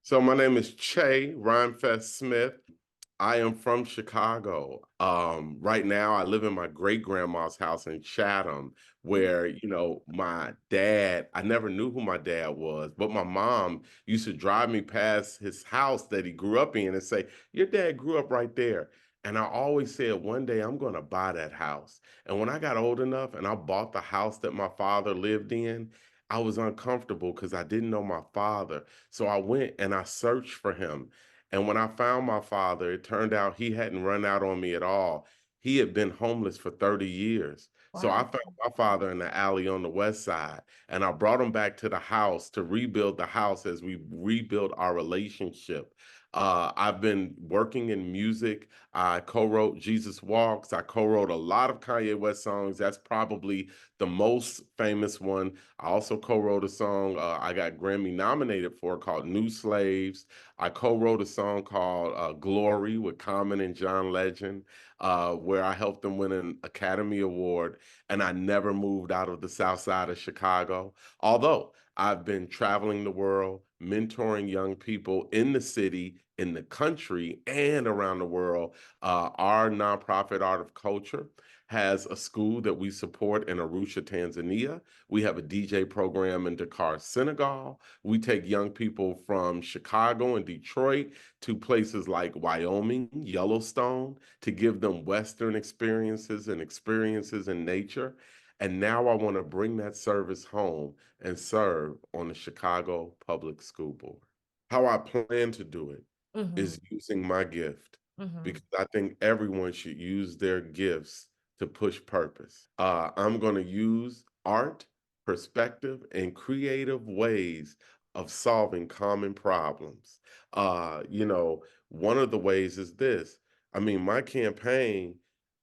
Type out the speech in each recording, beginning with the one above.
So my name is Che Rhymefest Smith. I am from Chicago. Right now, I live in my great grandma's house in Chatham, where, my dad, I never knew who my dad was, but my mom used to drive me past his house that he grew up in and say, "Your dad grew up right there." And I always said, one day I'm going to buy that house. And when I got old enough and I bought the house that my father lived in, I was uncomfortable because I didn't know my father. So I went and I searched for him. And when I found my father, it turned out he hadn't run out on me at all. He had been homeless for 30 years. So I Wow. found my father in the alley on the west side, and I brought him back to the house to rebuild the house as we rebuilt our relationship. I've been working in music. I co-wrote Jesus Walks. I co-wrote a lot of Kanye West songs. That's probably the most famous one. I also co-wrote a song I got Grammy nominated for called New Slaves. I co-wrote a song called Glory with Common and John Legend, where I helped them win an Academy Award, and I never moved out of the South Side of Chicago. Although I've been traveling the world, mentoring young people in the city, in the country, and around the world. Our nonprofit Art of Culture has a school that we support in Arusha, Tanzania. We have a DJ program in Dakar, Senegal. We take young people from Chicago and Detroit to places like Wyoming, Yellowstone, to give them Western experiences and experiences in nature. And now I want to bring that service home and serve on the Chicago Public School Board. How I plan to do it Mm-hmm. is using my gift, Mm-hmm. because I think everyone should use their gifts to push purpose. I'm going to use art, perspective, and creative ways of solving common problems. One of the ways is this. I mean, my campaign,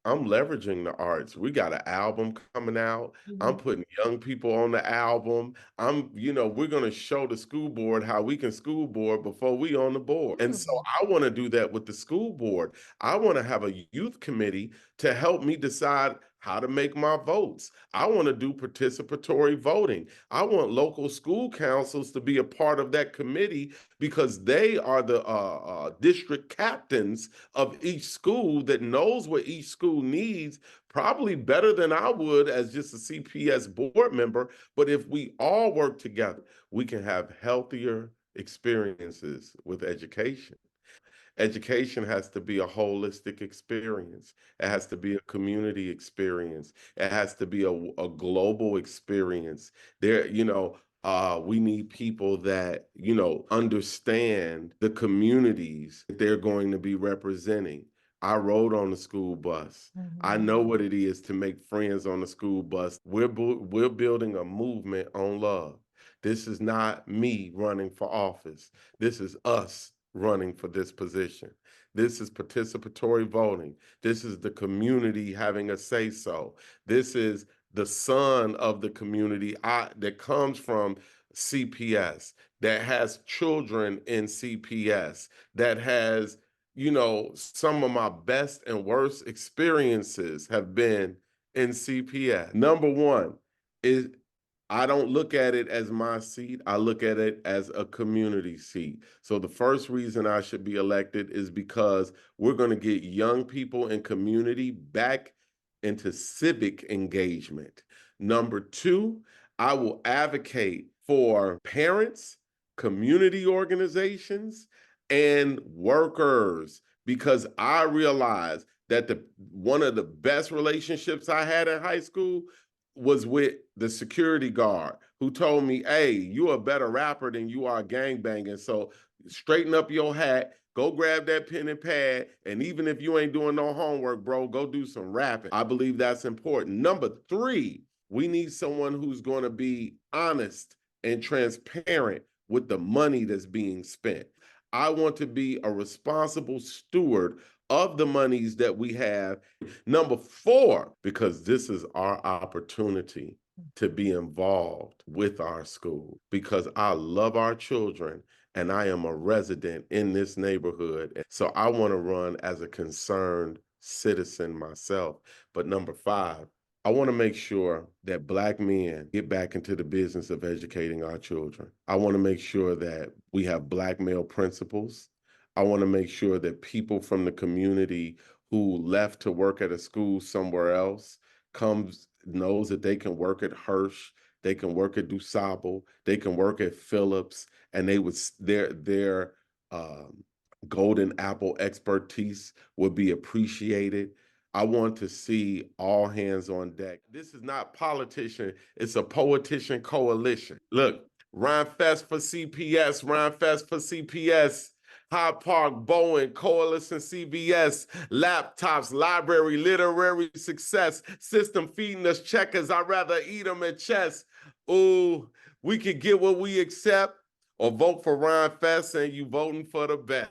I'm leveraging the arts. We got an album coming out. I'm Mm-hmm. putting young people on the album. We're going to show the school board how we can school board before we on the board. And so Mm. I want to do that with the school board. I want to have a youth committee to help me decide how to make my votes. I want to do participatory voting. I want local school councils to be a part of that committee because they are the district captains of each school that knows what each school needs probably better than I would as just a CPS board member. But if we all work together, we can have healthier experiences with education. Education has to be a holistic experience. It has to be a community experience. It has to be a global experience. We need people that, understand the communities that they're going to be representing. I rode on the school bus. I Mm-hmm. know what it is to make friends on the school bus. We're building a movement on love. This is not me running for office. This is us running for this position. This is participatory voting. This is the community having a say so. This is the son of the community that comes from CPS, that has children in CPS, that has, some of my best and worst experiences have been in CPS. Number one is I don't look at it as my seat. I look at it as a community seat. So the first reason I should be elected is because we're going to get young people and community back into civic engagement. Number two, I will advocate for parents, community organizations, and workers because I realize that the one of the best relationships I had in high school was with the security guard who told me, "Hey, you're a better rapper than you are gangbanging. So straighten up your hat, go grab that pen and pad, and even if you ain't doing no homework, bro, go do some rapping." I believe that's important. Number three, we need someone who's going to be honest and transparent with the money that's being spent. I want to be a responsible steward of the monies that we have. Number four, because this is our opportunity to be involved with our school, because I love our children and I am a resident in this neighborhood. So I want to run as a concerned citizen myself. But number five, I want to make sure that Black men get back into the business of educating our children. I want to make sure that we have Black male principals. I want to make sure that people from the community who left to work at a school somewhere else knows that they can work at Hirsch, they can work at DuSable, they can work at Phillips, and their um, golden apple expertise would be appreciated. I want to see all hands on deck. This is not politician, it's a poetician coalition. Look, Rhymefest for CPS, Rhymefest for CPS. Hyde Park, Bowen, Coalition CBS, laptops, library, literary success, system feeding us checkers. I'd rather eat them at chess. Ooh, we could get what we accept or vote for Rhymefest and you voting for the best.